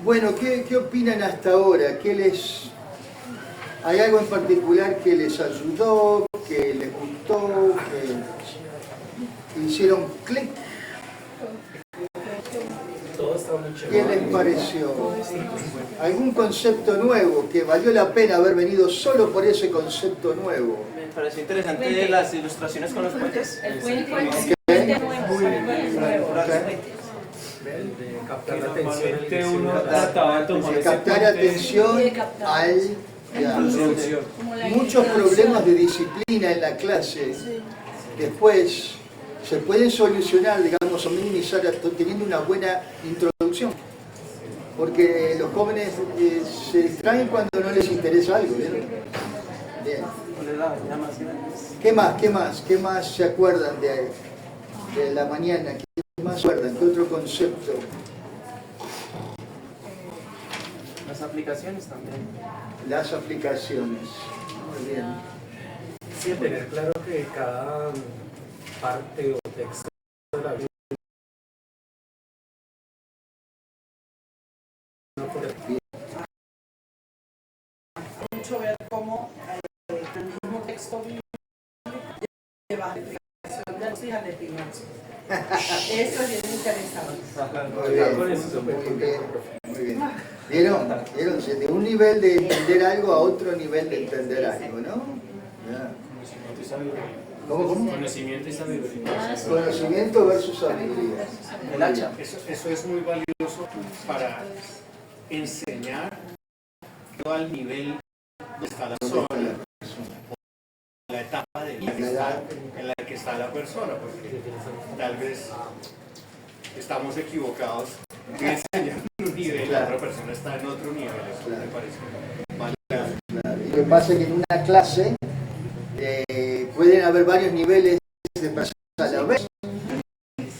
Bueno, ¿qué opinan hasta ahora? ¿Hay algo en particular que les ayudó, que les gustó, que hicieron clic? ¿Qué les pareció? ¿Algún concepto nuevo que valió la pena haber venido solo por ese concepto nuevo? Me pareció interesante las ilustraciones con los puentes. El puente nuevo. Captar la atención. Uno trataba de tomar ese Captar atención al... Muchos problemas de disciplina en la clase después se pueden solucionar, digamos, o minimizar teniendo una buena introducción. Porque los jóvenes se distraen cuando no les interesa algo, ¿vieron? Bien. ¿Qué más se acuerdan de la mañana? ¿Qué más se acuerdan? ¿Qué otro concepto? Las aplicaciones también. Las aplicaciones. Muy bien. Sí, tener claro que cada parte o texto de la Biblia mucho ver cómo el mismo texto lleva la explicación de los hijos de finanzas. Eso es bien interesante. Muy bien. ¿Vieron? De un nivel de entender algo a otro nivel de entender algo, ¿no? Ya. ¿Cómo? Conocimiento y sabiduría. Conocimiento versus sabiduría. El hacha. Eso es muy valioso para enseñar al nivel donde está la persona, la etapa de vida en la que está la persona, porque tal vez estamos equivocados de enseñar un nivel y la otra persona está en otro nivel. Eso me parece Claro. Y lo que pasa es que en una clase pueden haber varios niveles de personas a la vez.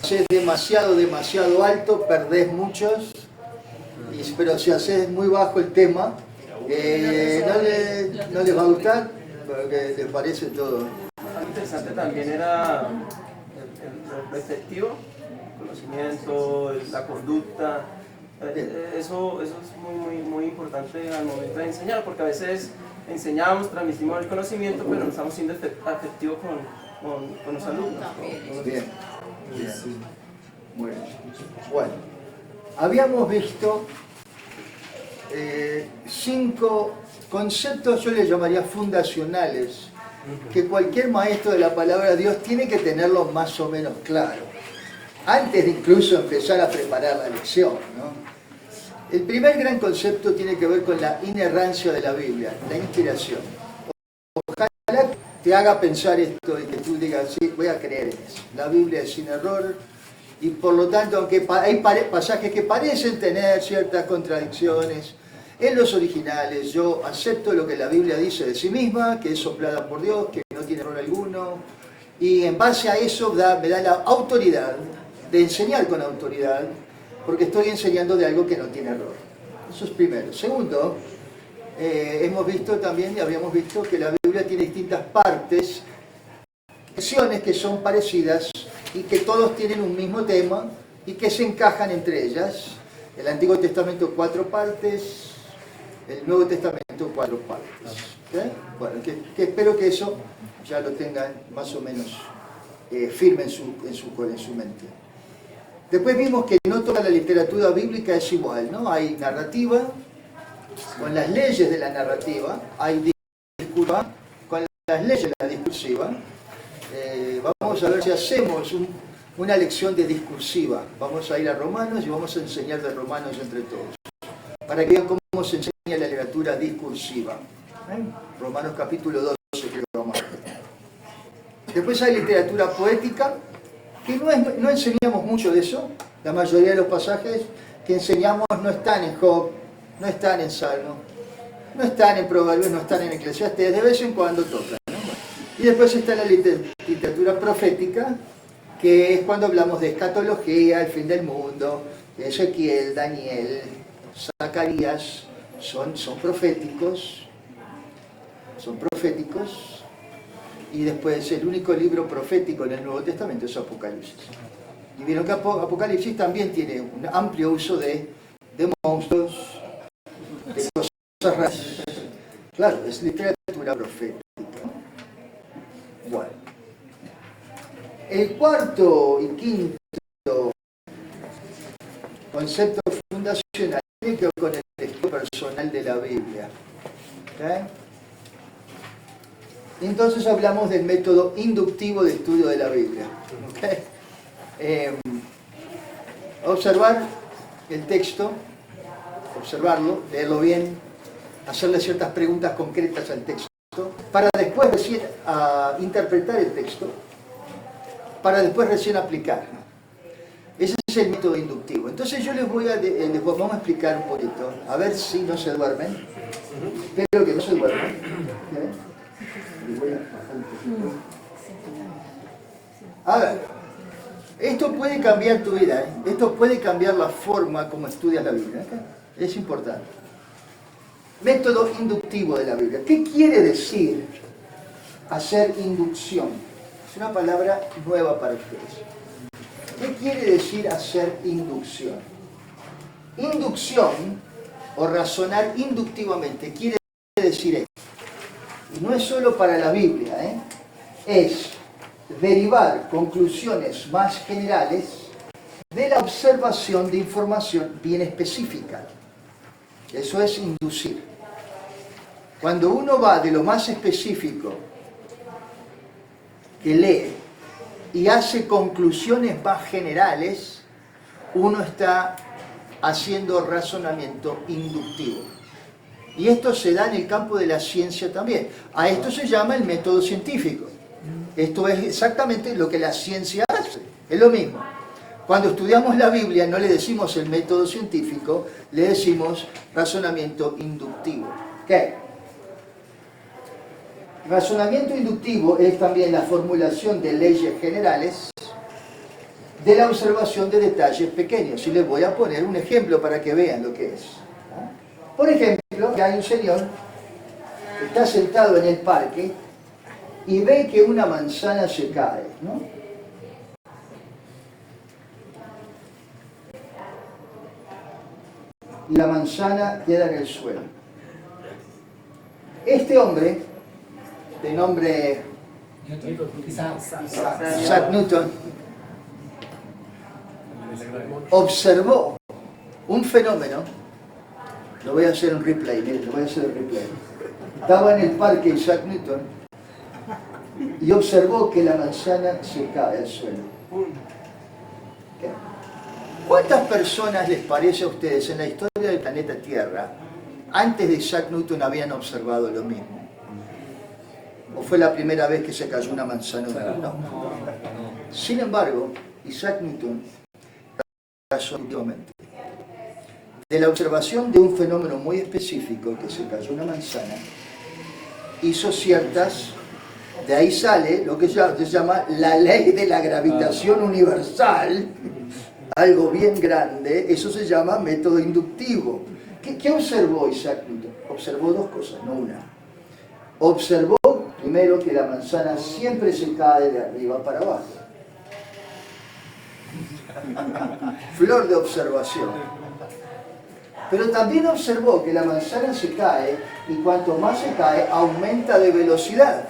Si es demasiado alto, perdés muchos, pero si haces muy bajo el tema, no les va a gustar, porque les parece todo. Algo interesante también era el receptivo, el conocimiento, la conducta. Eso es muy importante al momento de enseñar, porque a veces enseñamos, transmitimos el conocimiento, pero no estamos siendo afectivos con los alumnos. Bien. Bueno, habíamos visto 5 conceptos, yo les llamaría fundacionales, que cualquier maestro de la palabra de Dios tiene que tenerlos más o menos claro, antes de incluso empezar a preparar la lección, ¿no? El primer gran concepto tiene que ver con la inerrancia de la Biblia, la inspiración. Ojalá te haga pensar esto y que tú digas, sí, voy a creer en eso. La Biblia es sin error y por lo tanto, aunque hay pasajes que parecen tener ciertas contradicciones, en los originales yo acepto lo que la Biblia dice de sí misma, que es soplada por Dios, que no tiene error alguno, y en base a eso me da la autoridad de enseñar con autoridad, porque estoy enseñando de algo que no tiene error. Eso es primero. Segundo, hemos visto también, y habíamos visto, que la Biblia tiene distintas partes, secciones que son parecidas y que todos tienen un mismo tema y que se encajan entre ellas. El Antiguo Testamento 4 partes, el Nuevo Testamento 4 partes. ¿Okay? Bueno, que espero que eso ya lo tengan más o menos firme en su mente. Después vimos que no toda la literatura bíblica es igual, ¿no? Hay narrativa, con las leyes de la narrativa, hay discursiva, con las leyes de la discursiva. Vamos a ver si hacemos una lección de discursiva. Vamos a ir a Romanos y vamos a enseñar de Romanos entre todos, para que vean cómo se enseña la literatura discursiva. Romanos capítulo 12, creo que vamos a ver. Después hay literatura poética, que no enseñamos mucho de eso. La mayoría de los pasajes que enseñamos no están en Job, no están en Salmo, no están en Proverbios, no están en Eclesiastés, de vez en cuando tocan, ¿no? Y después está la literatura profética, que es cuando hablamos de escatología, el fin del mundo, Ezequiel, Daniel, Zacarías, son proféticos, y después el único libro profético en el Nuevo Testamento es Apocalipsis. Y vieron que Apocalipsis también tiene un amplio uso de monstruos, cosas raras. Claro, es literatura profética. Bueno. El cuarto y quinto concepto fundacional tiene que ver con el estudio personal de la Biblia. ¿Okay? Entonces hablamos del método inductivo de estudio de la Biblia. ¿Okay? Observar el texto, observarlo, leerlo bien, hacerle ciertas preguntas concretas al texto, para después recién interpretar el texto, para después recién aplicar. Ese es el método inductivo. Entonces yo vamos a explicar un poquito, a ver si no se duermen. Espero que no se duerman. ¿Okay? Les voy a bajar un poquito. A ver, esto puede cambiar tu vida, ¿eh? Esto puede cambiar la forma como estudias la Biblia. ¿Okay? Es importante. Método inductivo de la Biblia. ¿Qué quiere decir hacer inducción? Es una palabra nueva para ustedes. ¿Qué quiere decir hacer inducción? Inducción, o razonar inductivamente, quiere decir esto. Y no es solo para la Biblia, es derivar conclusiones más generales de la observación de información bien específica. Eso es inducir. Cuando uno va de lo más específico que lee y hace conclusiones más generales, uno está haciendo razonamiento inductivo. Y esto se da en el campo de la ciencia también. A esto se llama el método científico. Esto es exactamente lo que la ciencia hace. Es lo mismo. Cuando estudiamos la Biblia no le decimos el método científico, le decimos razonamiento inductivo. ¿Qué? Razonamiento inductivo es también la formulación de leyes generales de la observación de detalles pequeños. Y les voy a poner un ejemplo para que vean lo que es. Por ejemplo, hay un señor que está sentado en el parque y ve que una manzana se cae, ¿no? Y la manzana queda en el suelo. Este hombre, de nombre Isaac Newton, observó un fenómeno. Lo voy a hacer un replay, miren, lo voy a hacer un replay. Estaba en el parque Isaac Newton y observó que la manzana se cae al suelo. ¿Qué? ¿Cuántas personas les parece a ustedes en la historia del planeta Tierra, antes de Isaac Newton, habían observado lo mismo? ¿O fue la primera vez que se cayó una manzana? No. Sin embargo, Isaac Newton razonó últimamente. De la observación de un fenómeno muy específico, que se cayó una manzana, hizo ciertas, de ahí sale lo que se llama la ley de la gravitación universal, algo bien grande. Eso se llama método inductivo. ¿Qué observó Isaac Newton? Observó dos cosas, no una. Observó primero que la manzana siempre se cae de arriba para abajo. Flor de observación. Pero también observó que la manzana se cae y cuanto más se cae, aumenta de velocidad.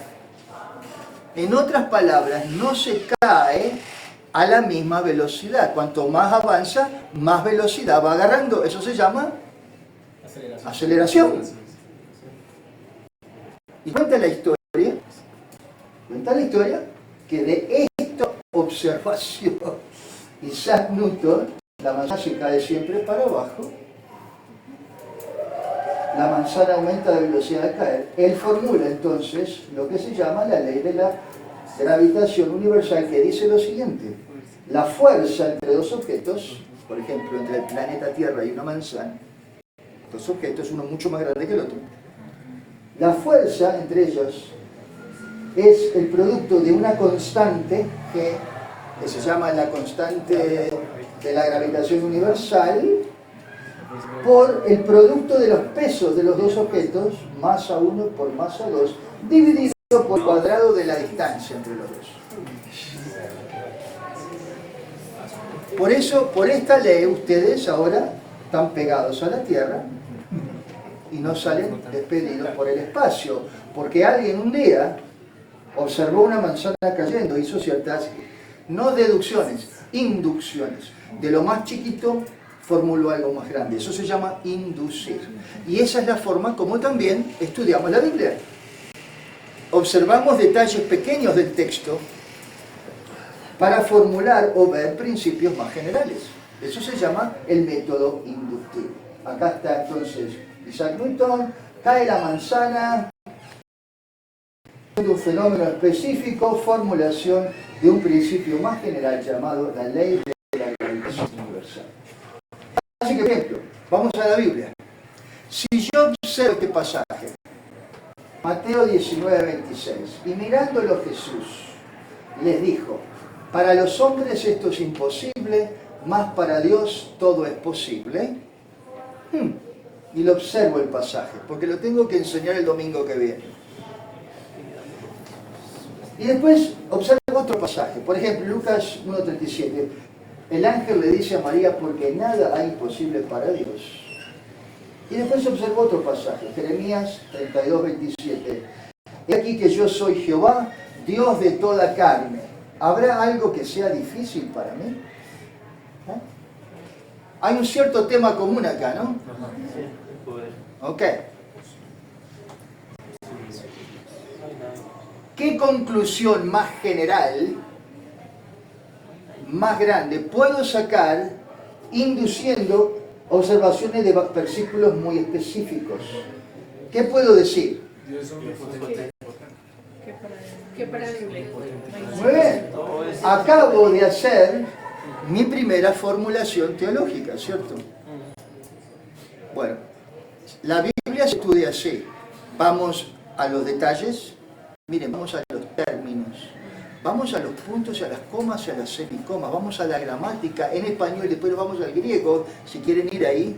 En otras palabras, no se cae a la misma velocidad. Cuanto más avanza, más velocidad va agarrando. Eso se llama aceleración. Y cuenta la historia que de esta observación, Isaac Newton, la manzana se cae siempre para abajo, la manzana aumenta de velocidad al caer. Él formula entonces lo que se llama la ley de la gravitación universal, que dice lo siguiente: la fuerza entre dos objetos, por ejemplo, entre el planeta Tierra y una manzana, dos objetos, uno mucho más grande que el otro, la fuerza entre ellos es el producto de una constante que se llama la constante de la gravitación universal, por el producto de los pesos de los dos objetos, masa 1 por masa 2, dividido por el cuadrado de la distancia entre los dos. Por eso, por esta ley, ustedes ahora están pegados a la Tierra, y no salen despedidos por el espacio, porque alguien un día observó una manzana cayendo, hizo ciertas, no deducciones, inducciones. De lo más chiquito formuló algo más grande. Eso se llama inducir. Y esa es la forma como también estudiamos la Biblia. Observamos detalles pequeños del texto para formular o ver principios más generales. Eso se llama el método inductivo. Acá está entonces Isaac Newton, cae la manzana, de un fenómeno específico, formulación de un principio más general llamado la ley de la gravitación universal. Así que, por ejemplo, vamos a la Biblia. Si yo observo este pasaje, Mateo 19:26, y mirándolo Jesús les dijo: para los hombres esto es imposible, mas para Dios todo es posible. Y lo observo el pasaje, porque lo tengo que enseñar el domingo que viene. Y después observo otro pasaje, por ejemplo, Lucas 1:37. El ángel le dice a María: porque nada hay imposible para Dios. Y después observo otro pasaje, Jeremías 32:27. He aquí que yo soy Jehová, Dios de toda carne. ¿Habrá algo que sea difícil para mí? ¿Eh? Hay un cierto tema común acá, ¿no? Ok. ¿Qué conclusión más general, más grande, puedo sacar induciendo observaciones de versículos muy específicos? ¿Qué puedo decir? Muy bien. Acabo de hacer mi primera formulación teológica, ¿cierto? Bueno, la Biblia se estudia así. Vamos a los detalles. Miren, vamos a los términos. Vamos a los puntos, a las comas y a las semicomas. Vamos a la gramática en español, después vamos al griego, si quieren ir ahí.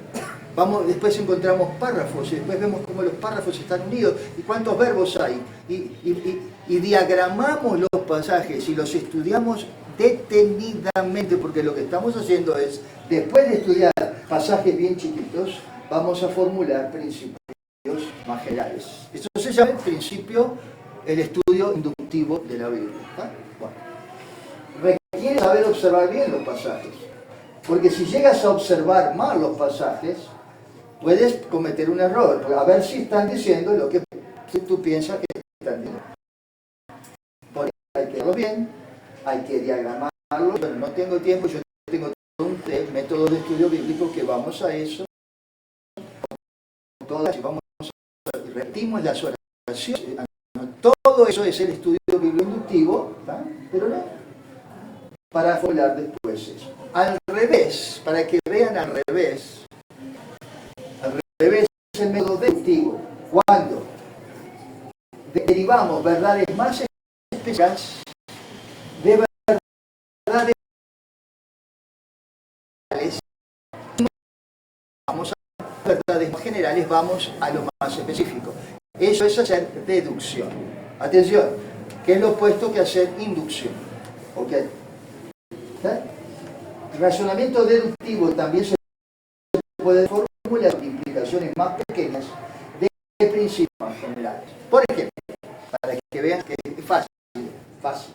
Después encontramos párrafos y después vemos cómo los párrafos están unidos y cuántos verbos hay. Y diagramamos los pasajes y los estudiamos detenidamente, porque lo que estamos haciendo es, después de estudiar pasajes bien chiquitos, vamos a formular principios más generales. Eso se llama el estudio inductivo de la Biblia. Bueno, requiere saber observar bien los pasajes, porque si llegas a observar mal los pasajes, puedes cometer un error, a ver si están diciendo lo que tú piensas que están diciendo. Por eso hay que verlo bien, hay que diagramarlo. Bueno, no tengo tiempo, yo tengo todo un método de estudio bíblico que vamos a eso. Todas, vamos a repetimos las oraciones. Todo eso es el estudio bíblico inductivo, ¿tá? Pero no para formular después eso. Al revés, para que vean al revés es el método deductivo. Cuando derivamos verdades más específicas de verdades generales, vamos a verdades más generales, vamos a lo más específico. Eso es hacer deducción. Atención, que es lo opuesto que hacer inducción. ¿Ok? El razonamiento deductivo también se puede formular implicaciones más pequeñas de principios más generales. Por ejemplo, para que vean que es fácil.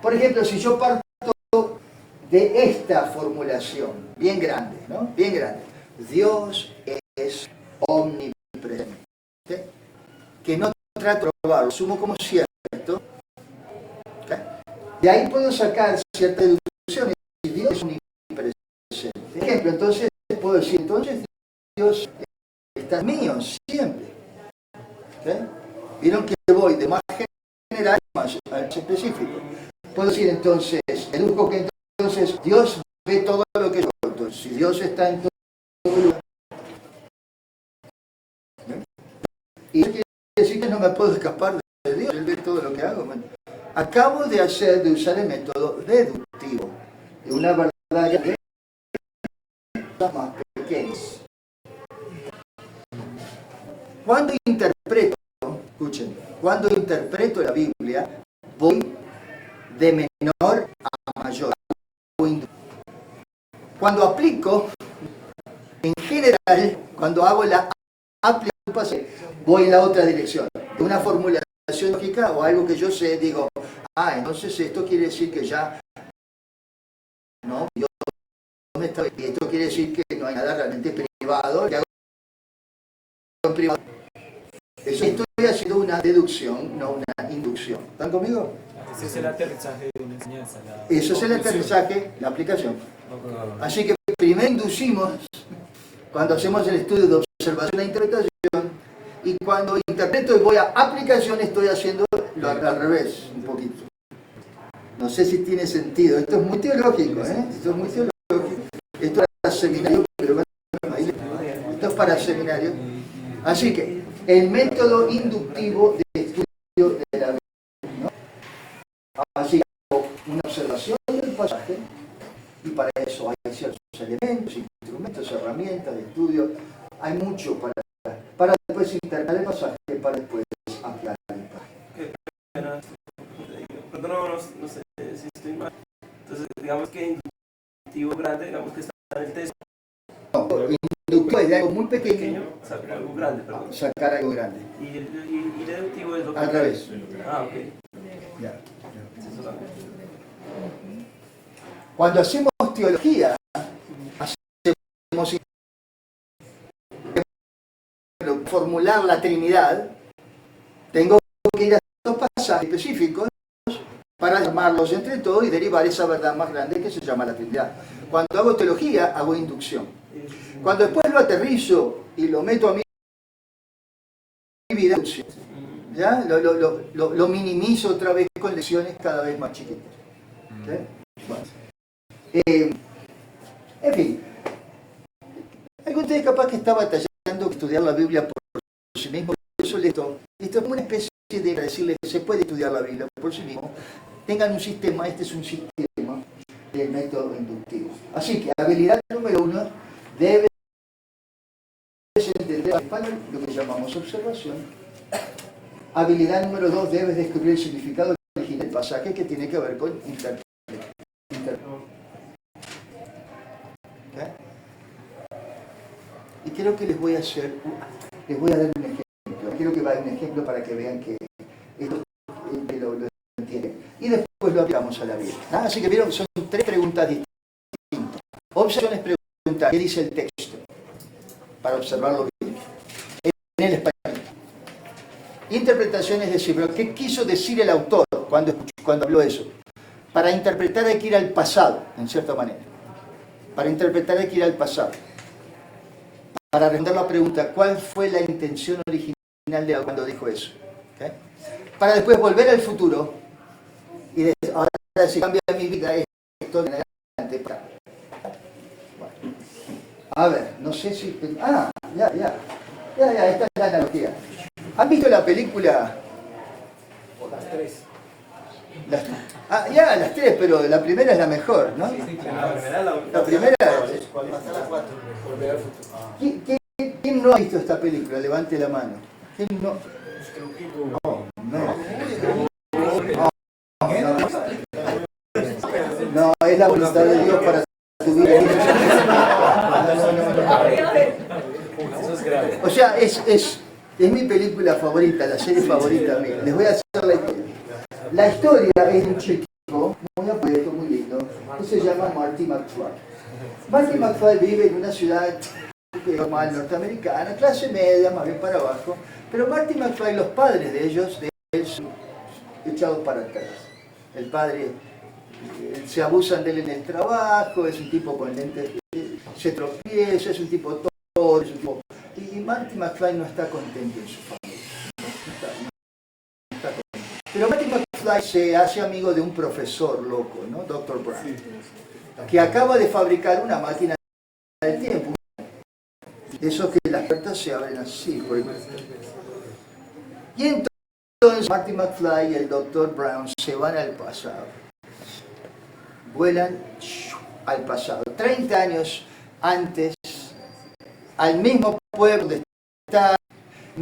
Por ejemplo, si yo parto de esta formulación, bien grande, ¿no? Bien grande. Dios es omnipresente. Que no trato de probarlo, asumo como cierto. De ahí puedo sacar ciertas deducciones. Si Dios es omnipresente. Por ejemplo, entonces puedo decir, entonces Dios está mío siempre. Vieron que voy de más general a más específico. Puedo decir entonces, deduzco que entonces Dios ve todo lo que yo hago. Entonces, si Dios está en todo lugar, y eso quiere decir que no me puedo escapar de Dios, Él ve todo lo que hago. Bueno, acabo de usar el método deductivo de una verdad de más pequeñas. Cuando interpreto, escuchen, cuando interpreto la Biblia, voy de menor a mayor. Cuando aplico, en general, cuando hago la aplico un pasaje, voy en la otra dirección. De una formulación lógica o algo que yo sé, digo, entonces esto quiere decir que ya, no, Dios me está, y esto quiere decir que no hay nada realmente privado, que hago en privado. Eso estoy haciendo una deducción, no una inducción. ¿Están conmigo? Ese es el aterrizaje de una enseñanza. Eso es el aterrizaje, la aplicación. Así que primero inducimos cuando hacemos el estudio de observación e interpretación, y cuando interpreto y voy a aplicación estoy haciendo al revés un poquito. No sé si tiene sentido. Esto es muy teológico, ¿eh? Esto es muy teológico. Esto es para seminario, pero bueno, esto es para seminario. Así que el método inductivo de estudio de la Biblia, ¿no? Así que hago una observación del pasaje, y para eso hay ciertos elementos, instrumentos, herramientas de estudio. Hay mucho para después interpretar el pasaje, para después ampliar el pasaje. Perdón, no sé si estoy mal. Entonces, digamos que inductivo grande, digamos que está en el texto. No, inductivo es de algo muy pequeño, sacar algo grande, perdón. Sacar algo grande. Y deductivo es lo que... Al revés. Ok. Ya. Eso también. Cuando hacemos teología, hacemos formular la Trinidad, tengo que ir a estos pasajes específicos para llamarlos entre todos y derivar esa verdad más grande que se llama la Trinidad. Cuando hago teología, hago inducción. Cuando después lo aterrizo y lo meto a mi vida, ¿ya? Lo minimizo otra vez con lecciones cada vez más chiquitas. ¿Sí? Bueno. En fin, hay ustedes capaz que está batallando estudiar la Biblia por sí mismo. Por eso esto es como una especie de decirles que se puede estudiar la Biblia por sí mismo. Tengan un sistema, este es un sistema del método inductivo. Así que habilidad número 1, debes entender en español lo que llamamos observación. Habilidad número 2, debes descubrir el significado original del pasaje, que tiene que ver con interpretación. ¿Okay? Y creo que les voy a dar un ejemplo. Quiero que vaya un ejemplo para que vean que esto lo entienden. Y después lo aplicamos a la vida. ¿Ah? Así que vieron que son 3 preguntas distintas. Observaciones, preguntas, ¿qué dice el texto? Para observarlo bien. En el español. Interpretación es decir, ¿pero qué quiso decir el autor cuando habló eso? Para interpretar hay que ir al pasado, en cierta manera. Para interpretar hay que ir al pasado. Para responder la pregunta, ¿cuál fue la intención original de cuando dijo eso? ¿Okay? Para después volver al futuro y decir, ahora si cambia mi vida esto de adelante para. Bueno. A ver, no sé si... ya, esta es la analogía. ¿Han visto la película? Las 3. Las 3, pero la primera es la mejor, ¿no? Sí, claro. La primera es... Hasta la 4. Volver al futuro. ¿Quién no ha visto esta película? Levante la mano. ¿Quién no? No, es la voluntad de Dios para tu vida. Eso es grave. O sea, es mi película favorita, la serie favorita mía. Les voy a hacer la historia. La historia es de un chico muy apuesto, muy lindo, que se llama Marty McFly. Marty McFly vive en una ciudad normal norteamericana, clase media, más bien para abajo, pero Marty McFly, los padres de ellos, son echados para atrás. El padre, se abusan de él en el trabajo, es un tipo con lentes, se tropieza, es un tipo todo, es un tipo... Y Marty McFly no está contento en su familia. No está contento. Pero Marty McFly se hace amigo de un profesor loco, ¿no? Dr. Brown, que acaba de fabricar una máquina del tiempo. Eso que las puertas se abren así. Y entonces Marty McFly y el Dr. Brown se van al pasado. Vuelan al pasado. 30 años antes, al mismo pueblo de está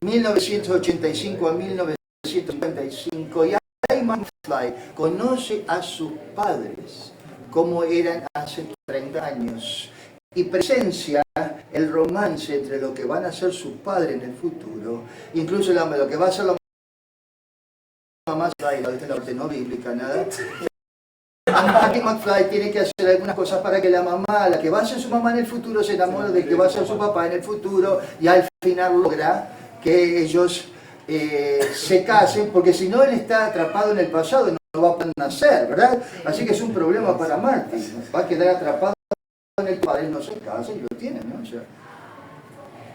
1985 a 1955, y ahí McFly conoce a sus padres como eran hace 30 años y presencia el romance entre lo que van a ser sus padres en el futuro, incluso lo que va a ser la mamá, la parte no bíblica, nada. Marty McFly tiene que hacer algunas cosas para que la mamá, la que va a ser su mamá en el futuro, se enamore del que va a ser su papá en el futuro y al final logra que ellos se casen, porque si no él está atrapado en el pasado y no va a poder nacer, ¿verdad? Así que es un problema para Marty, va a quedar atrapado en el padre, no se casa y lo tiene, ¿no? O sea,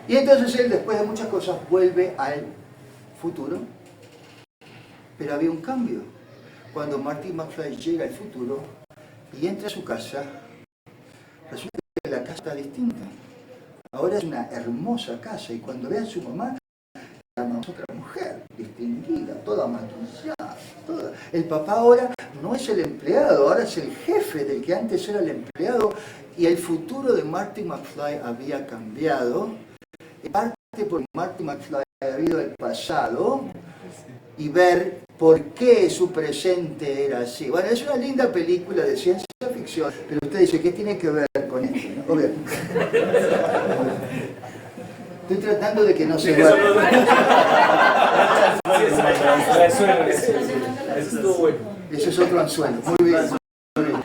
y entonces él, después de muchas cosas, vuelve al futuro, pero había un cambio. Cuando Marty McFly llega al futuro y entra a su casa, resulta que la casa está distinta. Ahora es una hermosa casa y cuando ve a su mamá, la mamá es otra mujer, distinguida, toda maquillada. El papá ahora no es el empleado, ahora es el jefe del que antes era el empleado y el futuro de Marty McFly había cambiado. En parte porque Marty McFly había ido al pasado y ver por qué su presente era así. Bueno, es una linda película de ciencia ficción, pero usted dice, ¿qué tiene que ver con esto? ¿No? Obviamente. Estoy tratando de que no se vaya. Eso estuvo bueno. Ese es otro anzuelo. Muy bien. Muy bien.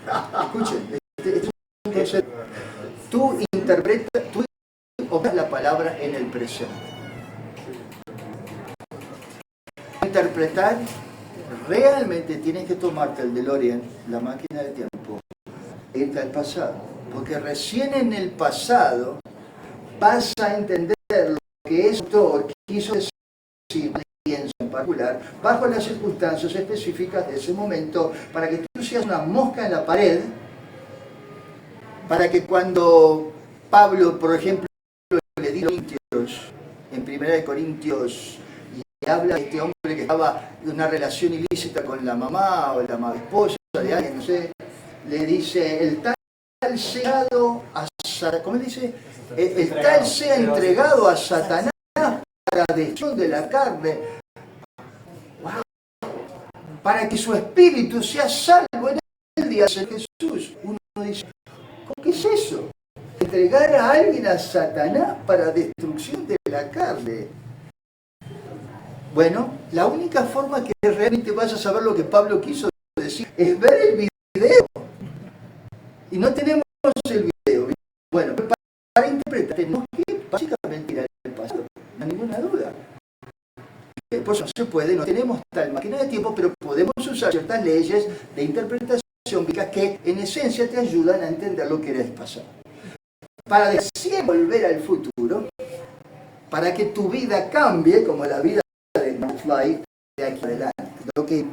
Escuchen, este es un concepto. Tú interpretas, tú operas la palabra en el presente. Interpretar, realmente tienes que tomarte el DeLorean, la máquina del tiempo, e irte al pasado. Porque recién en el pasado vas a entender lo que ese autor quiso decir, pienso en particular, bajo las circunstancias específicas de ese momento, para que tú seas una mosca en la pared, para que cuando Pablo, por ejemplo, le dice a Corintios, en 1 Corintios, y habla de este hombre que estaba en una relación ilícita con la mamá o la esposa de alguien, no sé, le dice, el tal sea a Satanás, ¿cómo dice? El tal sea entregado a Satanás para destrucción de la carne, para que su espíritu sea salvo en el día de Jesús. Uno dice, ¿qué es eso? Entregar a alguien a Satanás para destrucción de la carne. Bueno, la única forma que realmente vas a saber lo que Pablo quiso decir es ver el video. Y no tenemos el video. Bueno, para interpretar tenemos que básicamente ir al pasado, no hay ninguna duda. Por eso no se puede, no tenemos tal máquina de tiempo, pero podemos usar ciertas leyes de interpretación bíblica que en esencia te ayudan a entender lo que era el pasado. Para recién volver al futuro, para que tu vida cambie como la vida de McFly de aquí adelante. Lo que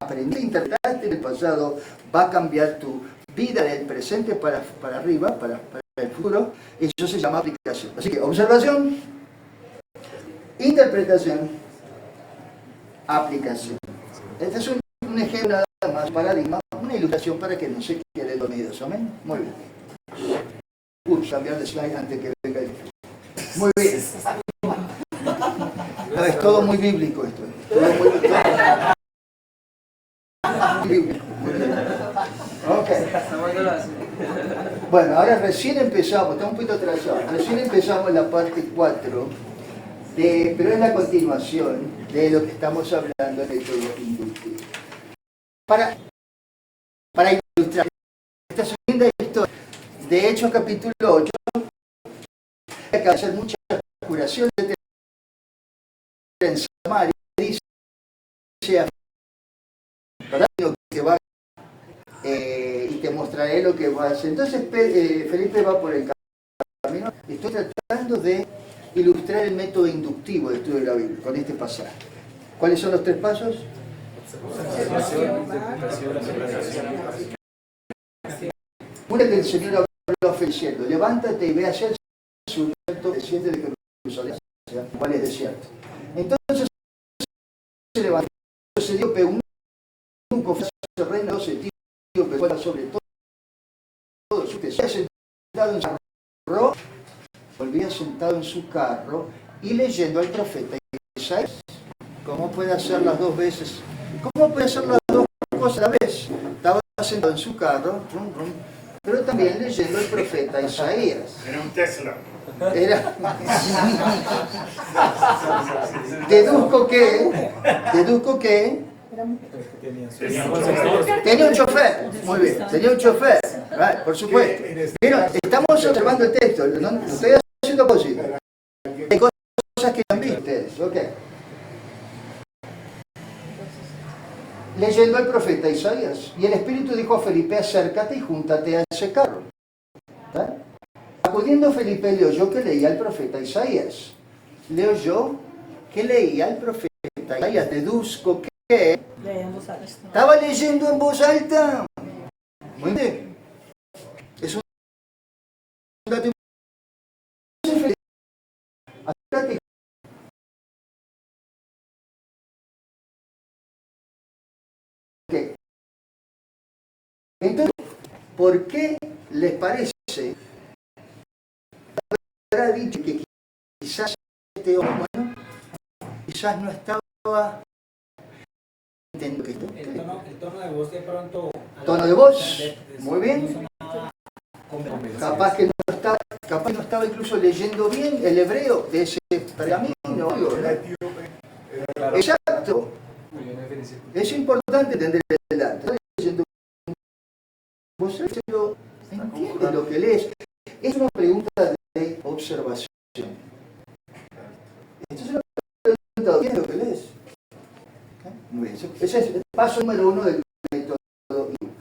aprendiste, interpretaste en el pasado, va a cambiar tu vida del presente para arriba, para el futuro. Eso se llama aplicación. Así que observación, interpretación, aplicación. Este es un ejemplo nada más, paradigma, una ilustración para que no se queden dormidos. ¿Amén? Muy bien. Cambiar de slide antes que venga el... Muy bien. No, es todo muy bíblico esto. Todo muy bíblico. Muy bien. Ok. Bueno, ahora recién empezamos, está un poquito atrasado. Recién empezamos la parte 4, pero es la continuación de lo que estamos hablando en el método inductivo. Para ilustrar esta segunda historia, de Hechos capítulo 8, hay que hacer muchas curaciones en Samaria, dice ¿verdad? Que va y te mostraré lo que va a hacer. Entonces Felipe va por el camino. Estoy tratando de ilustrar el método inductivo del estudio de la Biblia con este pasaje. ¿Cuáles son los 3 pasos? Una que el Señor habló ofreciendo, levántate y ve hacia el sur, desciende de Jerusalén, ¿cuál es desierto? Entonces se levantó, se dio un confesor reino 12 tíos, pero sobre todo su que se había sentado en su carro, volvía sentado en su carro y leyendo al profeta Isaías. ¿Cómo puede hacer las 2 veces? ¿Cómo puede hacer las 2 cosas a la vez? Estaba sentado en su carro, pero también leyendo el profeta Isaías. Era un Tesla. Era... Deduzco que tenía un chofer, muy bien, tenía un chofer, ¿vale? Por supuesto. Pero estamos observando el texto, no estoy haciendo propósito. Hay cosas que han visto ustedes, ok. Leyendo el profeta Isaías, y el Espíritu dijo a Felipe, acércate y júntate a ese carro. ¿Está? Acudiendo Felipe le oyó que leía el profeta Isaías. Le oyó que leía el profeta Isaías. Deduzco que estaba leyendo en voz alta. Muy bien. Es un dato importante. Acércate. Okay. Entonces, ¿por qué les parece? Habrá dicho que quizás este hombre, bueno, quizás no estaba entendiendo que esto. El tono de voz de pronto. Tono de voz, muy bien. Capaz que no estaba incluso leyendo bien el hebreo de ese pergamino. Exacto. Es importante entender el dato. Estás leyendo vos entiendes lo que lees. Es una pregunta de observación. Esto es una pregunta de lo que lees. Muy bien. Ese es el paso número 1 del método.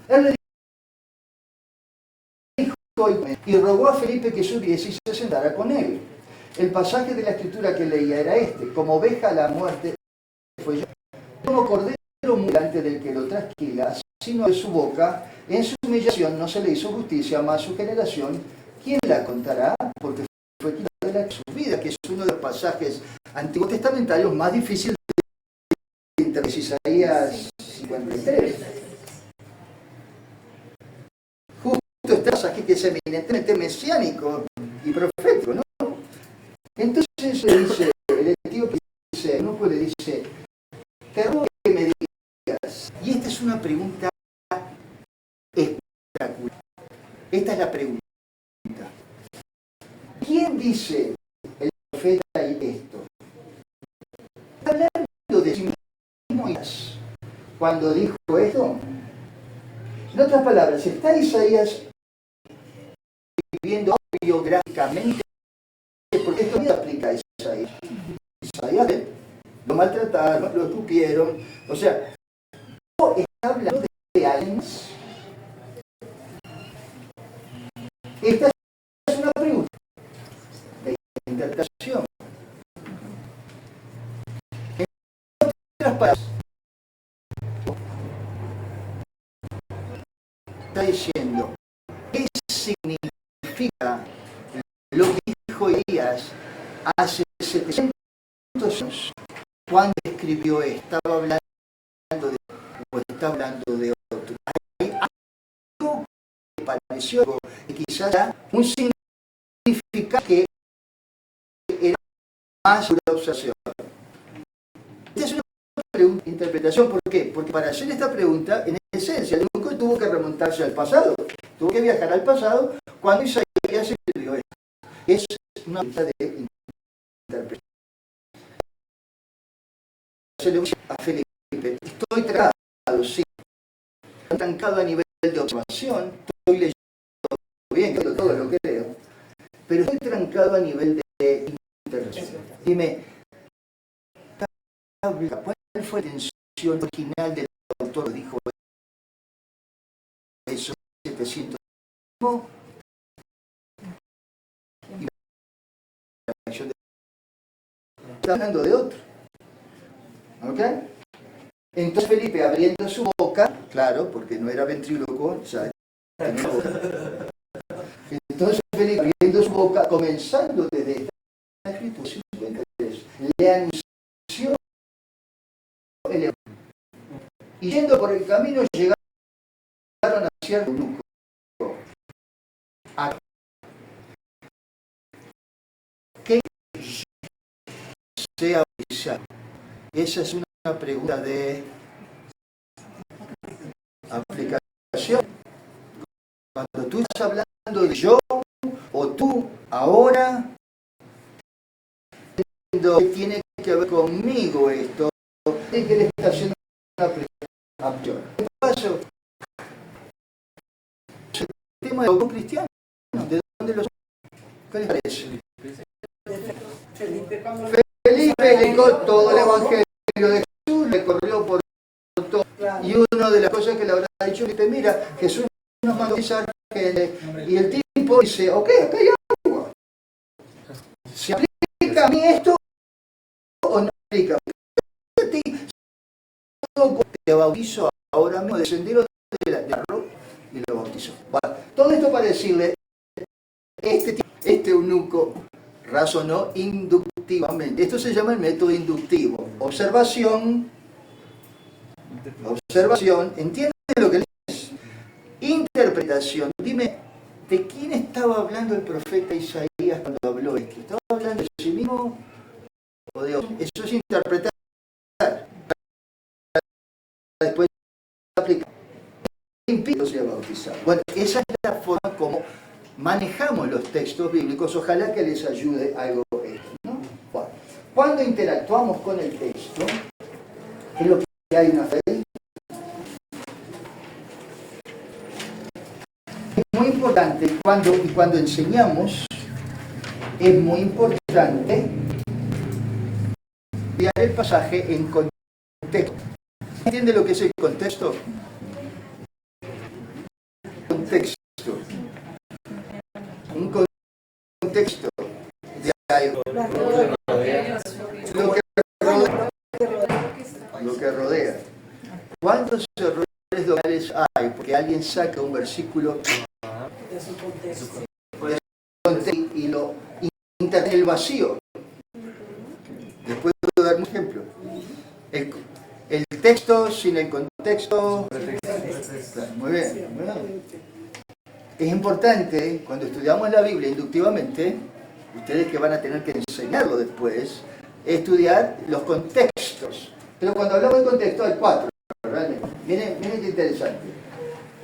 Él le dijo y rogó a Felipe que subiese y se sentara con él. El pasaje de la escritura que leía era este: como oveja a la muerte fue yo, como cordero delante del que lo trasquila, sino de su boca, en su humillación no se le hizo justicia, más su generación, ¿quién la contará? Porque fue quitada de su vida, que es uno de los pasajes antiguos testamentarios más difíciles de interpretar. Isaías 53. Justo este pasaje que es eminentemente mesiánico y profético, ¿no? Entonces le dice, el etíope dice, no le dice, te ruego que me digas, y esta es una pregunta espectacular. Esta es la pregunta. ¿Quién dice el profeta esto? Está hablando de sí mismo cuando dijo esto. En otras palabras, está Isaías viviendo biográficamente, porque esto no aplica a Isaías. Isaías lo maltrataron, lo escupieron, o sea, no está hablando de alguien más. Esta es una pregunta de interpretación. En otras palabras, está diciendo, ¿qué significa lo que dijo Elías hace 700 años cuando escribió esto? Estaba hablando de, o está hablando de otro. Hay algo que pareció que quizás era un significado que era más una obsesión. Esta es una pregunta, interpretación. ¿Por qué? Porque para hacer esta pregunta, en esencia, el único tuvo que remontarse al pasado. Tuvo que viajar al pasado cuando Isaías escribió esto. Es una pregunta de interpretación. Se le dice a Felipe, estoy trancado, sí. Estoy trancado a nivel de observación, estoy leyendo bien, todo lo que leo, pero estoy trancado a nivel de interpretación. Dime, ¿cuál fue la intención original del autor? Dijo eso 700. Está hablando de otro. ¿Ok? Entonces Felipe, abriendo su boca, claro, porque no era ventríloco, ¿sabes? Entonces Felipe, abriendo su boca, comenzando desde esta escritura 53, le anunció el Evangelio. Y yendo por el camino llegaron a cierto eunuco. ¿Qué sea oficial? Esa es una pregunta de aplicación. Cuando tú estás hablando de yo o tú ahora, tiene que ver conmigo esto, es que él está haciendo una acción. ¿Qué pasa? El tema de los cristianos, ¿de dónde los? ¿Qué les parece? Felipe leyó todo el Evangelio de Jesús, le corrió por todo. Y una de las cosas que le habrá dicho es que mira, Jesús nos mandó a bautizar gente. Y el tipo dice, ok, acá hay agua. ¿Se aplica a mí esto o no aplica? Te bautizo ahora mismo, descendieron del arroz y lo bautizó. Bueno, todo esto para decirle, este eunuco razonó inductivamente. Esto se llama el método inductivo. Observación, entiende lo que es. Interpretación. Dime, ¿de quién estaba hablando el profeta Isaías cuando habló esto? ¿Estaba hablando de sí mismo o de Dios? Eso es interpretar. Después aplicar. Impide ser bautizado. Bueno, esa es la forma como manejamos los textos bíblicos. Ojalá que les ayude algo esto, ¿no? Bueno, cuando interactuamos con el texto, creo que hay una fe. Es muy importante cuando enseñamos, es muy importante estudiar el pasaje en contexto. ¿Entiende lo que es el contexto? Contexto. Un contexto de algo. Lo que rodea. ¿Cuántos errores dogmáticos hay? Porque alguien saca un versículo De su contexto. y lo interna en el vacío. Después puedo dar un ejemplo. El texto sin el contexto. Muy bien, muy bien. Es importante, cuando estudiamos la Biblia inductivamente, ustedes que van a tener que enseñarlo después, estudiar los contextos. Pero cuando hablamos de contexto hay 4, realmente. Miren qué interesante.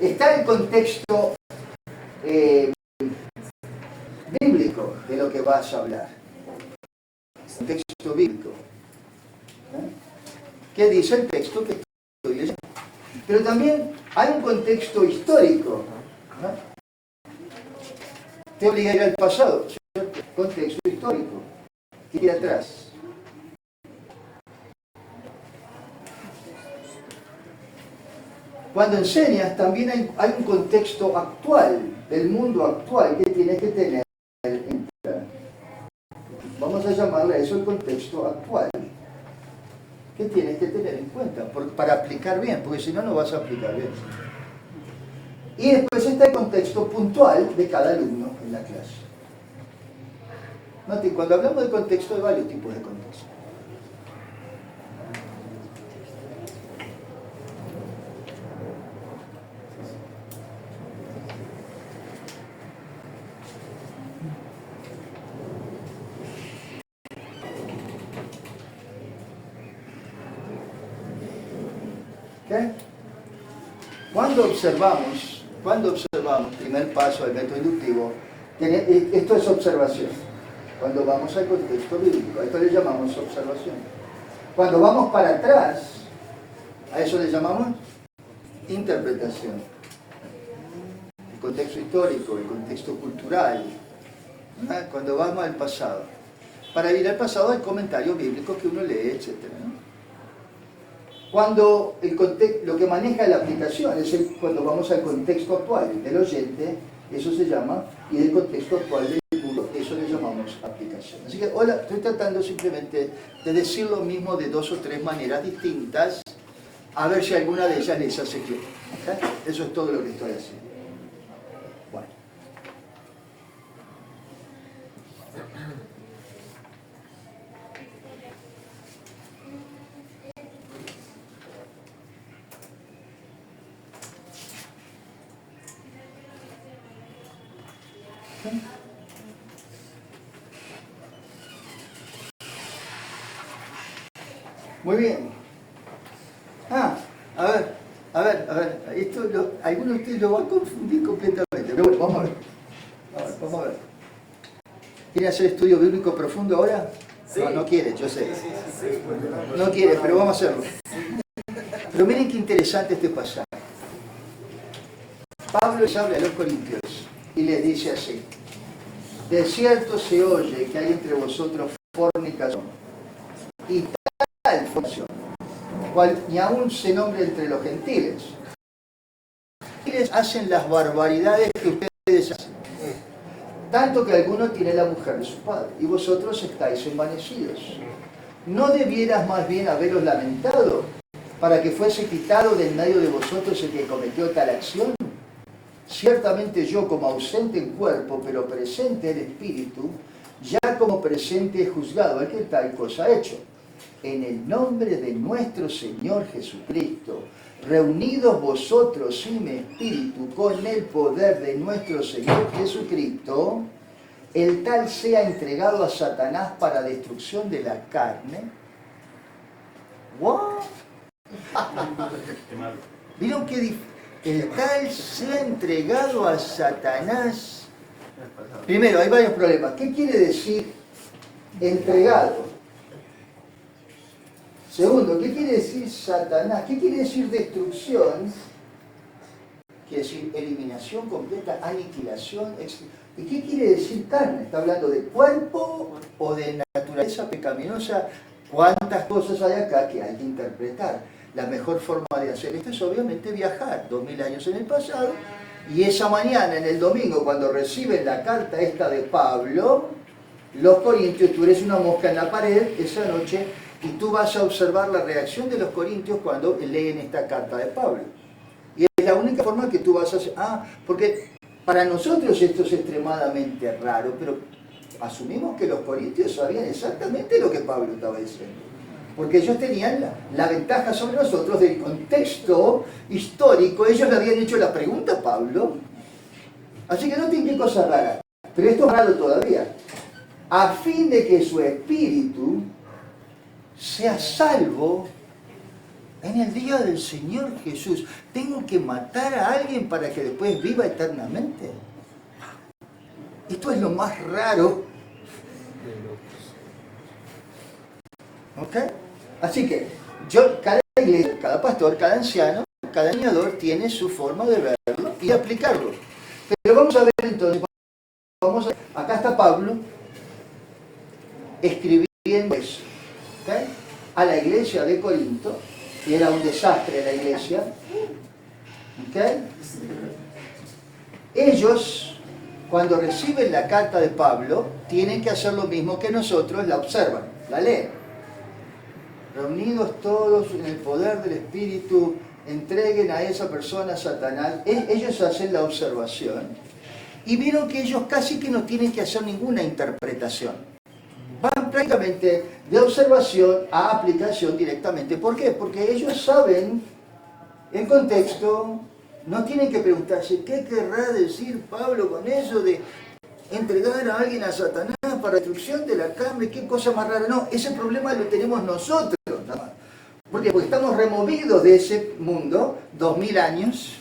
Está el contexto bíblico de lo que vas a hablar. Contexto bíblico. ¿Qué dice el texto que estoy leyendo? Pero también hay un contexto histórico, ¿no? Te obliga a ir al pasado, ¿cierto? Contexto histórico. Ir atrás. Cuando enseñas, también hay un contexto actual, del mundo actual, que tienes que tener en cuenta. Vamos a llamarle a eso el contexto actual, que tienes que tener en cuenta para aplicar bien, porque si no, no vas a aplicar bien. Y después está el contexto puntual de cada alumno en la clase. Noten, cuando hablamos de contexto, hay varios tipos de contexto. ¿Okay? Cuando observamos, primer paso del método inductivo, esto es observación. Cuando vamos al contexto bíblico, a esto le llamamos observación. Cuando vamos para atrás, a eso le llamamos interpretación. El contexto histórico, el contexto cultural. ¿No? Cuando vamos al pasado. Para ir al pasado hay comentarios bíblicos que uno lee, etc. ¿no? Cuando lo que maneja la aplicación es cuando vamos al contexto actual del oyente, eso se llama, y del contexto actual del mundo, eso le llamamos aplicación. Así que, hola, estoy tratando simplemente de decir lo mismo de 2 o 3 maneras distintas, a ver si alguna de ellas les hace clic. ¿Okay? Eso es todo lo que estoy haciendo. Bueno. Muy bien. A ver, esto algunos de ustedes lo van a confundir completamente. Pero bueno, vamos a ver. Vamos a ver. ¿Quiere hacer estudio bíblico profundo ahora? Sí. No quiere, yo sé. No quiere, pero vamos a hacerlo. Pero miren qué interesante este pasaje. Pablo les habla a los corintios y les dice así: de cierto se oye que hay entre vosotros fornicación y tal fornicación, cual ni aún se nombre entre los gentiles. Ellos hacen las barbaridades que ustedes hacen, tanto que alguno tiene la mujer de su padre, y vosotros estáis envanecidos. ¿No debieras más bien haberos lamentado para que fuese quitado del medio de vosotros el que cometió tal acción? Ciertamente yo, como ausente en cuerpo, pero presente en espíritu, ya como presente he juzgado al que tal cosa ha hecho. En el nombre de nuestro Señor Jesucristo, reunidos vosotros y mi espíritu con el poder de nuestro Señor Jesucristo, el tal sea entregado a Satanás para destrucción de la carne. ¿What? ¿Vieron qué difícil? El tal sea entregado a Satanás. Primero, hay varios problemas. ¿Qué quiere decir entregado? Segundo, ¿qué quiere decir Satanás? ¿Qué quiere decir destrucción? Quiere decir eliminación completa, aniquilación. ¿Y qué quiere decir carne? ¿Está hablando de cuerpo o de naturaleza pecaminosa? ¿Cuántas cosas hay acá que hay que interpretar? La mejor forma de hacer esto es obviamente viajar 2000 años en el pasado, y esa mañana, en el domingo, cuando reciben la carta esta de Pablo, los corintios, tú eres una mosca en la pared esa noche, y tú vas a observar la reacción de los corintios cuando leen esta carta de Pablo. Y es la única forma que tú vas a hacer. Porque para nosotros esto es extremadamente raro, pero asumimos que los corintios sabían exactamente lo que Pablo estaba diciendo. Porque ellos tenían la ventaja sobre nosotros del contexto histórico. Ellos le habían hecho la pregunta a Pablo. Así que no tiene qué cosa rara. Pero esto es raro todavía. A fin de que su espíritu sea salvo en el día del Señor Jesús. ¿Tengo que matar a alguien para que después viva eternamente? Esto es lo más raro. ¿Ok? Así que cada iglesia, cada pastor, cada anciano, cada enseñador tiene su forma de verlo y de aplicarlo. Pero vamos a ver entonces, acá está Pablo escribiendo eso, ¿okay? A la iglesia de Corinto, y era un desastre la iglesia, ¿okay? Ellos, cuando reciben la carta de Pablo, tienen que hacer lo mismo que nosotros, la observan, la leen. Reunidos todos en el poder del Espíritu, entreguen a esa persona a Satanás. Ellos hacen la observación y vieron que ellos casi que no tienen que hacer ninguna interpretación. Van prácticamente de observación a aplicación directamente. ¿Por qué? Porque ellos saben el contexto, no tienen que preguntarse ¿qué querrá decir Pablo con eso de entregar a alguien a Satanás para destrucción de la carne? ¿Qué cosa más rara? No, ese problema lo tenemos nosotros. ¿Por qué? Porque estamos removidos de ese mundo, 2000 años,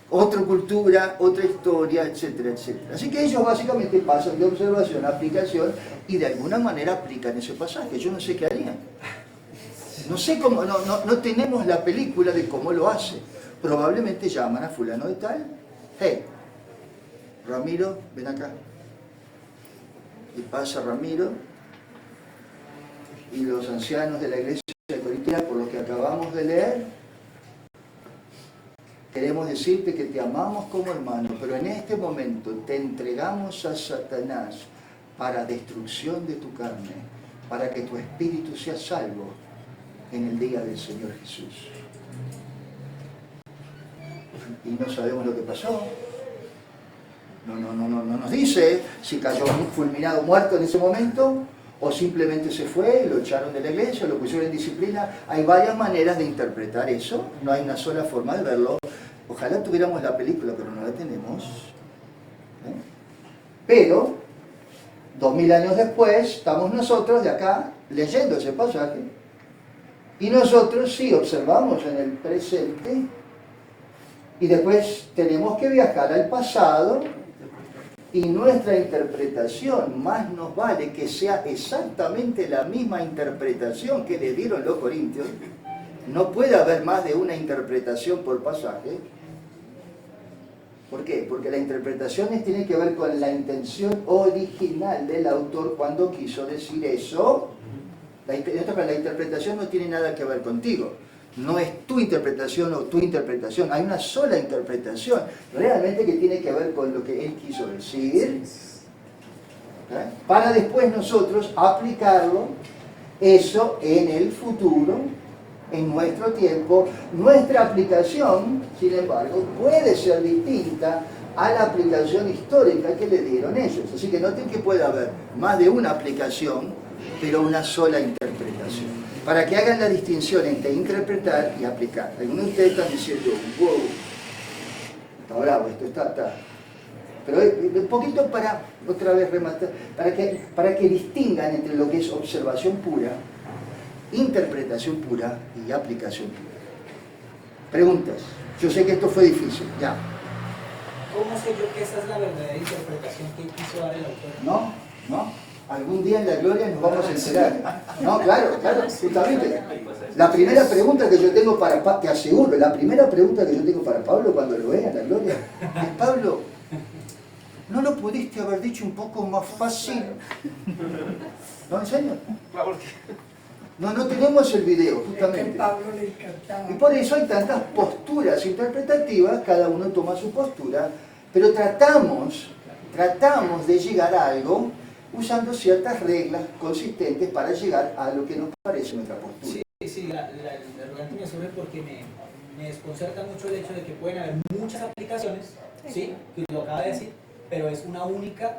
otra cultura, otra historia, etcétera, etcétera. Así que ellos básicamente pasan de observación a aplicación y de alguna manera aplican ese pasaje. Yo no sé qué harían. No sé cómo, no tenemos la película de cómo lo hace. Probablemente llaman a fulano de tal. Hey, Ramiro, ven acá. Y pasa Ramiro y los ancianos de la iglesia de Corinto, por lo que acabamos de leer, queremos decirte que te amamos como hermano, pero en este momento te entregamos a Satanás para destrucción de tu carne, para que tu espíritu sea salvo en el día del Señor Jesús. Y no sabemos lo que pasó. No nos dice si cayó fulminado, muerto en ese momento, o simplemente se fue, lo echaron de la iglesia, lo pusieron en disciplina. Hay varias maneras de interpretar eso, no hay una sola forma de verlo. Ojalá tuviéramos la película, pero no la tenemos. Pero, 2000 años después, estamos nosotros de acá leyendo ese pasaje, y nosotros sí observamos en el presente Y después tenemos que viajar al pasado y nuestra interpretación, más nos vale que sea exactamente la misma interpretación que le dieron los corintios. No puede haber más de una interpretación por pasaje. ¿Por qué? Porque la interpretación tiene que ver con la intención original del autor cuando quiso decir eso. La interpretación no tiene nada que ver contigo. No es tu interpretación o tu interpretación. Hay una sola interpretación, realmente que tiene que ver con lo que él quiso decir. ¿Okay? Para después nosotros aplicarlo, eso en el futuro, en nuestro tiempo. Nuestra aplicación, sin embargo, puede ser distinta a la aplicación histórica que le dieron ellos. Así que noten que puede haber más de una aplicación, pero una sola interpretación. Para que hagan la distinción entre interpretar y aplicar. Algunos de ustedes están diciendo, wow, está bravo, esto está. Pero un poquito para, otra vez rematar, para que distingan entre lo que es observación pura, interpretación pura y aplicación pura. Preguntas. Yo sé que esto fue difícil, ya. ¿Cómo sé yo que esa es la verdadera interpretación que quiso dar el autor? No. Algún día en la gloria nos vamos a enterar. No, claro, justamente. La primera pregunta que yo tengo para Pablo, te aseguro, la primera pregunta que yo tengo para Pablo cuando lo vea en la gloria es: Pablo, ¿no lo pudiste haber dicho un poco más fácil? ¿No, en serio? No tenemos el video, justamente. Pablo le encantaba. Y por eso hay tantas posturas interpretativas, cada uno toma su postura, pero tratamos de llegar a algo usando ciertas reglas consistentes para llegar a lo que nos parece nuestra postura. Sí, la interrogante me surge porque me desconcerta mucho el hecho de que pueden haber muchas aplicaciones, ¿sí? Que lo acaba de decir, pero es una única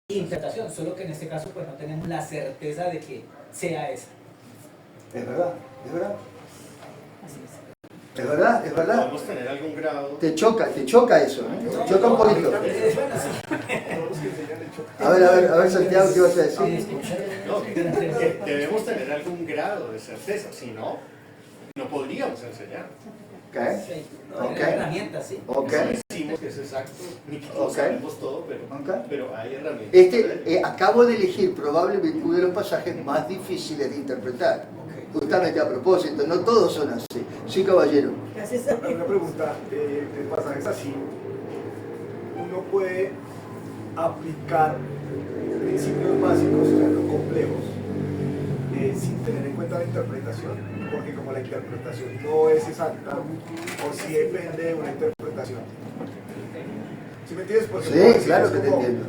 interpretación, solo que en este caso pues no tenemos la certeza de que sea esa. Es verdad. Es verdad. Podemos tener algún grado. Te choca eso, ¿no? Te choca un poquito. A ver, Santiago, ¿qué vas a decir? No, que debemos tener algún grado de certeza, si no, no podríamos enseñar. Ok. Herramientas, sí. Ok. No decimos que es exacto, ni que lo sabemos todo, pero hay herramientas. Acabo de elegir probablemente uno de los pasajes más difíciles de interpretar. Justamente a propósito, no todos son así. Sí, caballero. Una pregunta, en pasajes así, uno puede aplicar principios básicos, o sea, no complejos, sin tener en cuenta la interpretación, porque como la interpretación no es exacta, o si depende de una interpretación. ¿Sí me entiendes? Porque Sí, claro que te entiendo.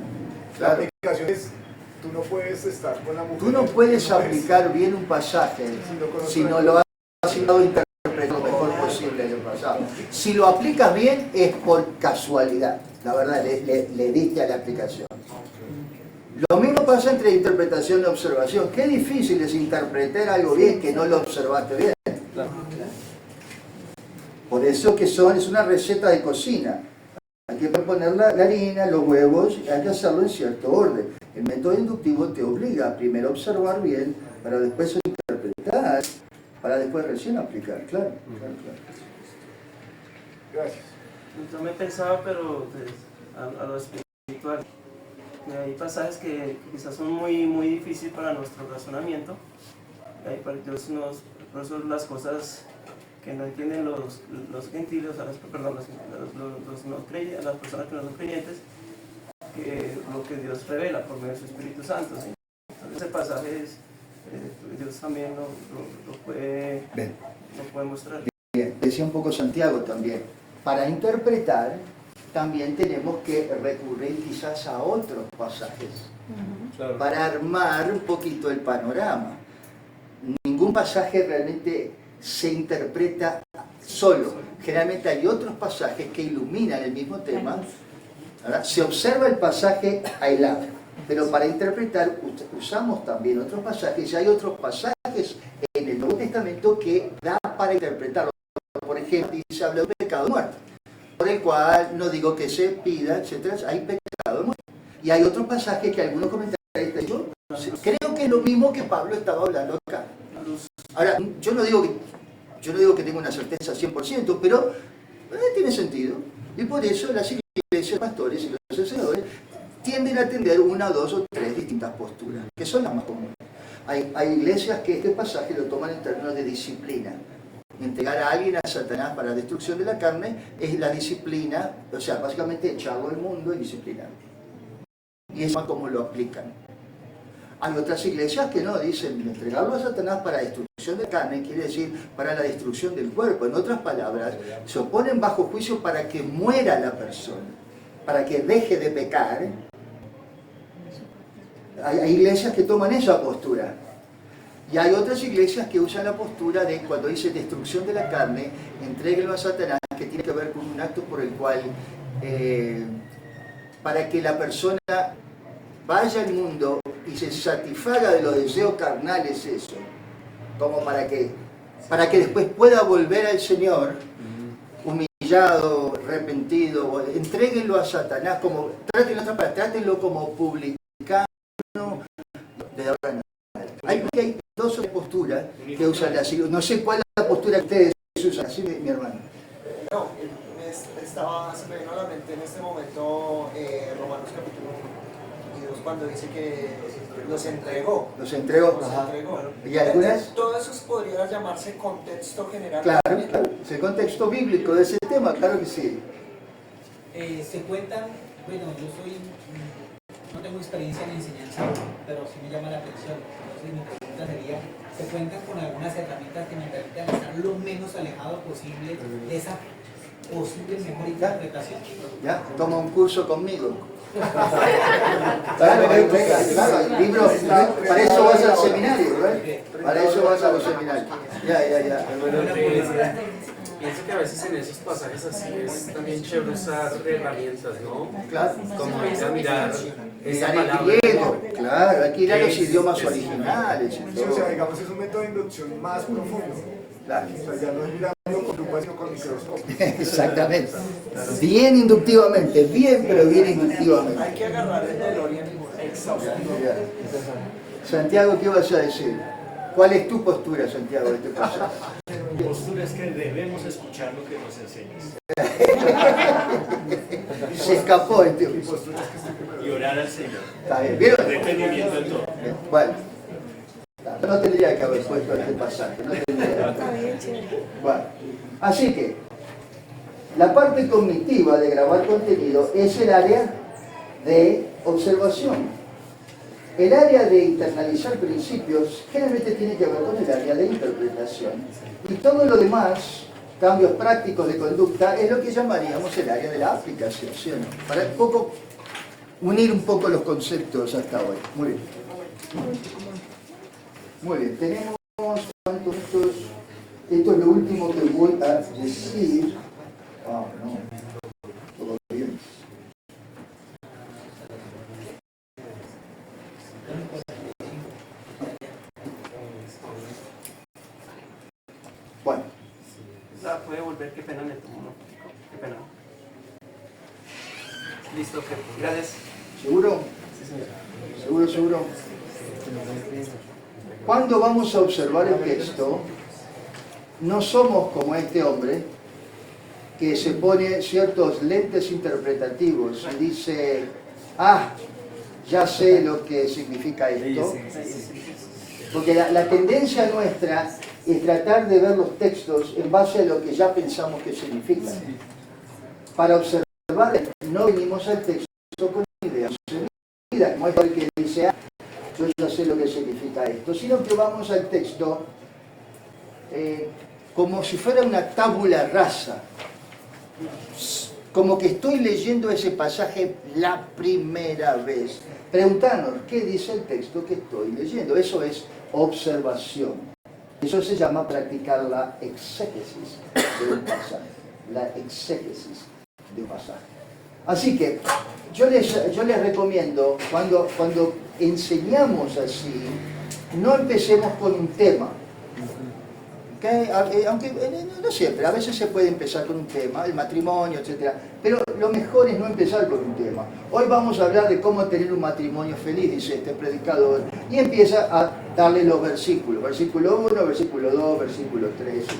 La aplicación es, tú no puedes estar con la mujer. Tú no puedes aplicar bien un pasaje si no lo has estado interpretando lo mejor posible en el pasado. Si lo aplicas bien es por casualidad, la verdad, le diste a la aplicación. Lo mismo pasa entre interpretación y observación. Qué difícil es interpretar algo bien que no lo observaste bien. Por eso que es una receta de cocina. Hay que poner la harina, los huevos, y hay que hacerlo en cierto orden. El método inductivo te obliga a primero observar bien, para después interpretar, para después recién aplicar. Claro. Gracias. Yo también pensaba, pero pues, a lo espiritual. Hay pasajes que quizás son muy difíciles para nuestro razonamiento. Para Dios por eso las cosas que no entienden los gentiles, las personas que no son creyentes, que lo que Dios revela por medio de su Espíritu Santo. ¿Sí? Entonces ese pasaje Dios también lo puede mostrar. Bien, decía un poco Santiago también. Para interpretar también tenemos que recurrir quizás a otros pasajes para armar un poquito el panorama. Ningún pasaje realmente se interpreta solo. Generalmente hay otros pasajes que iluminan el mismo tema. ¿Verdad? Se observa el pasaje aislado, pero para interpretar usamos también otros pasajes, y hay otros pasajes en el Nuevo Testamento que da para interpretarlo. Por ejemplo, dice, habla de pecado de muerte, por el cual no digo que se pida, etcétera, hay pecado de muerte. Y hay otros pasajes que algunos comentaristas dicen, creo que es lo mismo que Pablo estaba hablando acá. Ahora, yo no digo que tenga una certeza 100%, pero Tiene sentido. Y por eso las iglesias, los pastores y los sacerdotes tienden a tener una, dos o tres distintas posturas, que son las más comunes. Hay iglesias que este pasaje lo toman en términos de disciplina. Entregar a alguien a Satanás para la destrucción de la carne es la disciplina, o sea, básicamente echarlo del mundo y disciplinarlo. Y es más como lo aplican. Hay otras iglesias que no, dicen entregarlo a Satanás para la destrucción de la carne, quiere decir para la destrucción del cuerpo. En otras palabras, se oponen bajo juicio para que muera la persona, para que deje de pecar. Hay iglesias que toman esa postura. Y hay otras iglesias que usan la postura de cuando dice destrucción de la carne, entréguelo a Satanás, que tiene que ver con un acto por el cual, para que la persona vaya al mundo y se satisfaga de los deseos carnales, eso, como para que después pueda volver al Señor, humillado, arrepentido, entréguenlo a Satanás, como, trátenlo como publicano de ahora en adelante. Hay dos o tres posturas que usan las iglesias. No sé cuál es la postura que ustedes usan, así mi hermano. No, se me vino a la mente en este momento Romanos capítulo 2, cuando dice que los entregó. Los entregó. ¿Y algunas? Todo eso podría llamarse contexto general. Claro, claro. Es el contexto bíblico de ese tema, claro que sí. Se cuentan, bueno, no tengo experiencia en enseñanza, pero sí me llama la atención. Entonces mi pregunta sería, ¿se cuentan con algunas herramientas que me permitan estar lo menos alejado posible de esa posible mejor interpretación? Ya, toma un curso conmigo. Claro, el libro, para eso vas al seminario, ¿verdad? Para eso vas a los seminarios. Ya. Pienso que a veces en esos pasajes así es también chévere usar herramientas, ¿no? Claro. Como ir a mirar esa Mirar el palabra. griego, claro, hay que ir a los idiomas originales y O sea, todo. digamos, es un método de inducción más profundo. Claro. O sea, ya no es mirando con lupa, sino con microscopio. Exactamente. Bien inductivamente, pero bien inductivamente. Hay que agarrar el DeLorean exhaustivo. Santiago, ¿qué vas a decir? ¿Cuál es tu postura, Santiago, de este pasaje? Mi postura es que debemos escuchar lo que nos enseñas Se escapó este. y orar al Señor. Está bien, ¿vieron? Detenimiento en todo. Bueno, no tendría que haber puesto este pasaje. No tendría. Bueno, así que la parte cognitiva de grabar contenido es el área de observación. El área de internalizar principios generalmente tiene que ver con el área de interpretación. Y todo lo demás, cambios prácticos de conducta, es lo que llamaríamos el área de la aplicación, ¿sí o no? Para unir un poco los conceptos hasta hoy. Muy bien. Muy bien, tenemos cuántos minutos. Esto es lo último que voy a decir. Ah, no. Todo bien. Bueno. Puede volver, qué pena, Neto, ¿no? Qué pena. Listo, ok. Gracias. ¿Seguro? Sí, señor. Seguro. Cuando vamos a observar el texto, no somos como este hombre que se pone ciertos lentes interpretativos y dice, ya sé lo que significa esto. Porque la tendencia nuestra es tratar de ver los textos en base a lo que ya pensamos que significan. Para observar, no venimos al texto con ideas encendidas, como es el que dice, yo ya sé lo que significa esto, sino que vamos al texto como si fuera una tabula rasa, como que estoy leyendo ese pasaje la primera vez, preguntarnos qué dice el texto que estoy leyendo. Eso es observación. Eso se llama practicar la exégesis de un pasaje, la exégesis de un pasaje. Así que yo les recomiendo, cuando enseñamos así, no empecemos con un tema. ¿Okay? Aunque no siempre, a veces se puede empezar con un tema, el matrimonio, etc. Pero lo mejor es no empezar con un tema. Hoy vamos a hablar de cómo tener un matrimonio feliz, dice este predicador, y empieza a darle los versículos. Versículo 1, versículo 2, versículo 3, etc.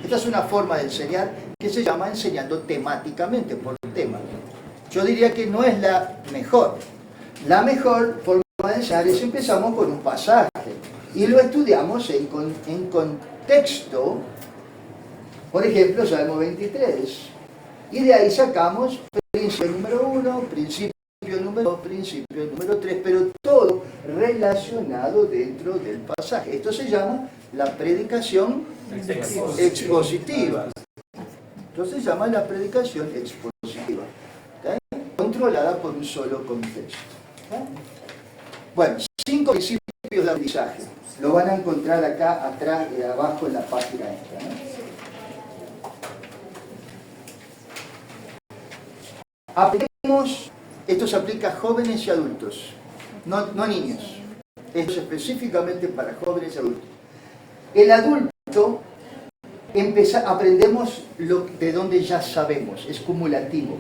Esta es una forma de enseñar que se llama enseñando temáticamente, por tema. Yo diría que no es la mejor. La mejor forma de enseñar es empezamos con un pasaje y lo estudiamos en contexto. Por ejemplo, Salmo 23. Y de ahí sacamos principio número 1, principio número 2, principio número 3, pero todo relacionado dentro del pasaje. Esto se llama la predicación expositiva. Entonces se llama la predicación expositiva, ¿okay? Controlada por un solo contexto. ¿Okay? Bueno, 5 principios de aprendizaje. Lo van a encontrar acá atrás y abajo en la página esta, ¿no? Aprendemos, esto se aplica a jóvenes y adultos, no niños. Esto es específicamente para jóvenes y adultos. El adulto, aprendemos de donde ya sabemos, es cumulativo.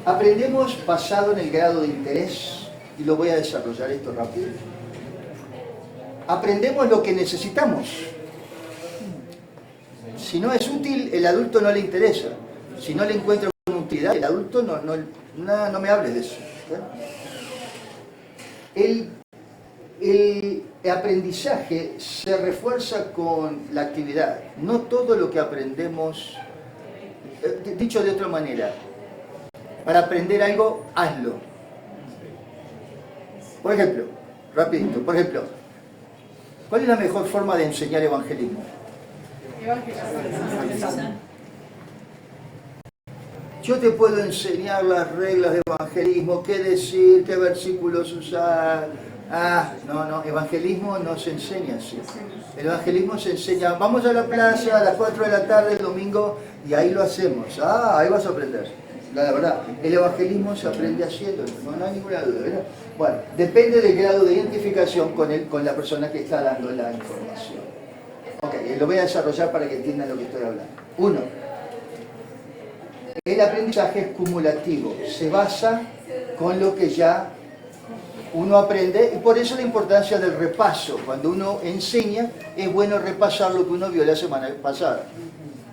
Aprendemos basado en el grado de interés, y lo voy a desarrollar esto rápido. Aprendemos lo que necesitamos. Si no es útil, el adulto no le interesa. Si no le encuentra una utilidad, el adulto no me hables de eso. El aprendizaje se refuerza con la actividad. No todo lo que aprendemos, dicho de otra manera, para aprender algo, hazlo. Por ejemplo, rapidito, ¿cuál es la mejor forma de enseñar evangelismo? Yo te puedo enseñar las reglas de evangelismo, qué decir, qué versículos usar. No, evangelismo no se enseña así. El evangelismo se enseña, vamos a la plaza a las 4 de la tarde el domingo y ahí lo hacemos. Ahí vas a aprender. La verdad, el evangelismo se aprende haciendo, no hay ninguna duda, ¿verdad? Bueno, depende del grado de identificación con la persona que está dando la información. Ok, lo voy a desarrollar para que entiendan lo que estoy hablando. 1. El aprendizaje es cumulativo, se basa con lo que ya uno aprende y por eso la importancia del repaso. Cuando uno enseña, es bueno repasar lo que uno vio la semana pasada.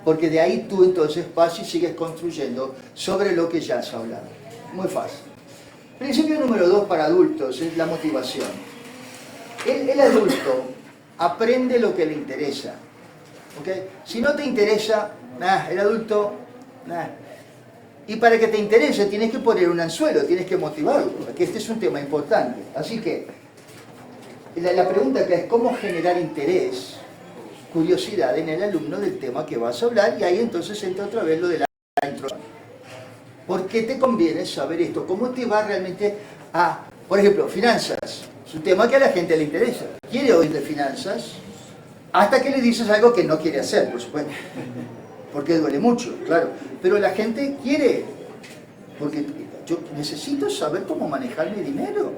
Porque de ahí tú entonces vas y sigues construyendo sobre lo que ya has hablado. Muy fácil. Principio número 2 para adultos es la motivación. El adulto aprende lo que le interesa. ¿Okay? Si no te interesa, el adulto... Y para que te interese tienes que poner un anzuelo, tienes que motivarlo, porque este es un tema importante. Así que la pregunta que es ¿cómo generar interés, curiosidad en el alumno del tema que vas a hablar? Y ahí entonces entra otra vez lo de la introducción. ¿Por qué te conviene saber esto? ¿Cómo te va realmente a, por ejemplo, finanzas? Es un tema que a la gente le interesa. Quiere oír de finanzas hasta que le dices algo que no quiere hacer, por supuesto. Porque duele mucho, claro. Pero la gente quiere, porque yo necesito saber cómo manejar mi dinero.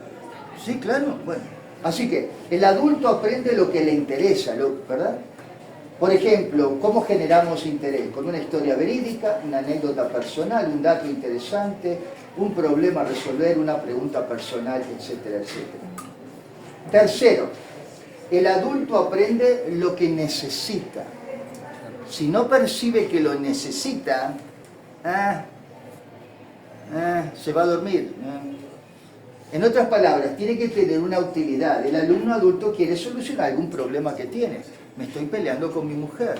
Sí, claro. Bueno, así que el adulto aprende lo que le interesa, ¿verdad? Por ejemplo, ¿cómo generamos interés? Con una historia verídica, una anécdota personal, un dato interesante, un problema a resolver, una pregunta personal, etcétera, etcétera. Tercero, el adulto aprende lo que necesita. Si no percibe que lo necesita, se va a dormir. En otras palabras, tiene que tener una utilidad. El alumno adulto quiere solucionar algún problema que tiene. Me estoy peleando con mi mujer.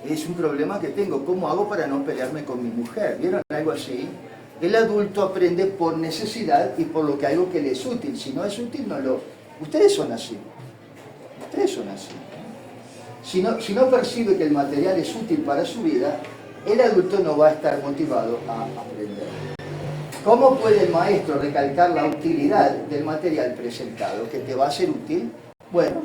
Es un problema que tengo. ¿Cómo hago para no pelearme con mi mujer? ¿Vieron algo así? El adulto aprende por necesidad y por lo que algo que le es útil. Si no es útil, no lo... Ustedes son así. Ustedes son así. Si no percibe que el material es útil para su vida, el adulto no va a estar motivado a aprender. ¿Cómo puede el maestro recalcar la utilidad del material presentado? ¿Que te va a ser útil? Bueno,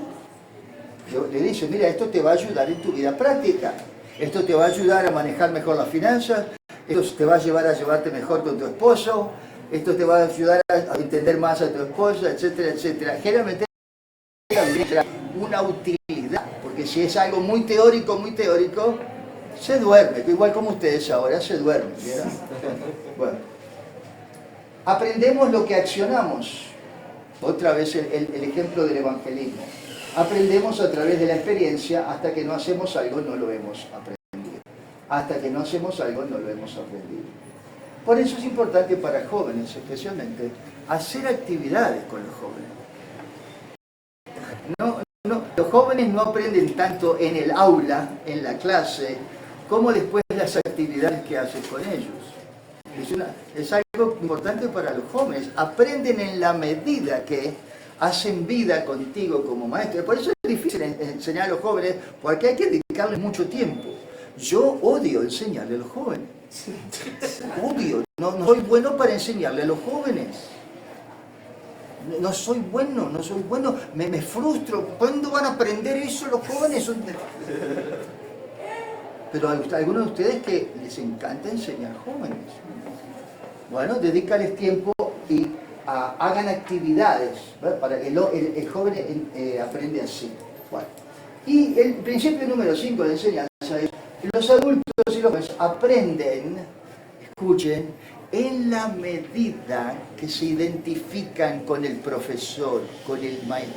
le dice, mira, esto te va a ayudar en tu vida práctica. Esto te va a ayudar a manejar mejor las finanzas. Esto te va a llevar a llevarte mejor con tu esposo. Esto te va a ayudar a entender más a tu esposa, etcétera, etcétera. Generalmente una utilidad, porque si es algo muy teórico, se duerme, igual como ustedes ahora se duermen, ¿verdad? Bueno, aprendemos lo que accionamos. Otra vez el ejemplo del evangelismo. Aprendemos a través de la experiencia. Hasta que no hacemos algo no lo hemos aprendido. Hasta que no hacemos algo no lo hemos aprendido. Por eso es importante para jóvenes especialmente hacer actividades con los jóvenes. Los jóvenes no aprenden tanto en el aula, en la clase, como después las actividades que haces con ellos. Es algo importante para los jóvenes. Aprenden en la medida que hacen vida contigo como maestro. Por eso es difícil enseñar a los jóvenes, porque hay que dedicarles mucho tiempo. Yo odio enseñarle a los jóvenes. Odio. No soy bueno para enseñarle a los jóvenes. No soy bueno. Me frustro. ¿Cuándo van a aprender eso los jóvenes? Pero hay algunos de ustedes que les encanta enseñar jóvenes. Bueno, dedícales tiempo y hagan actividades, ¿verdad? Para que el joven aprende así. Bueno. Y el principio número 5 de enseñanza es: los adultos y los jóvenes aprenden, escuchen, en la medida que se identifican con el profesor, con el maestro.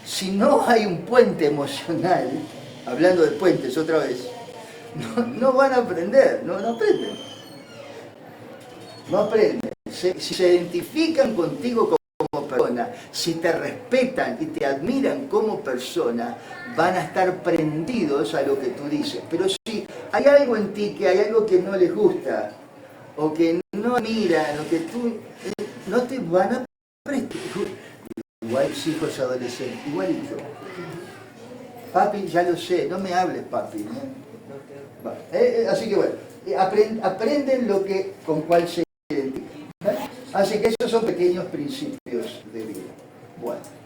Si no hay un puente emocional, hablando de puentes otra vez, no van a aprender, no aprenden. No aprenden. Si se identifican contigo como persona, si te respetan y te admiran como persona, van a estar prendidos a lo que tú dices. Pero si hay algo en ti, que hay algo que no les gusta, o que no miran, o que tú no te van a prestar. Igual hijos adolescentes, igualito. Papi, ya lo sé, no me hables, papi. Así que bueno, aprenden lo que con cuál se identifican. Así que esos son pequeños principios de vida. Bueno.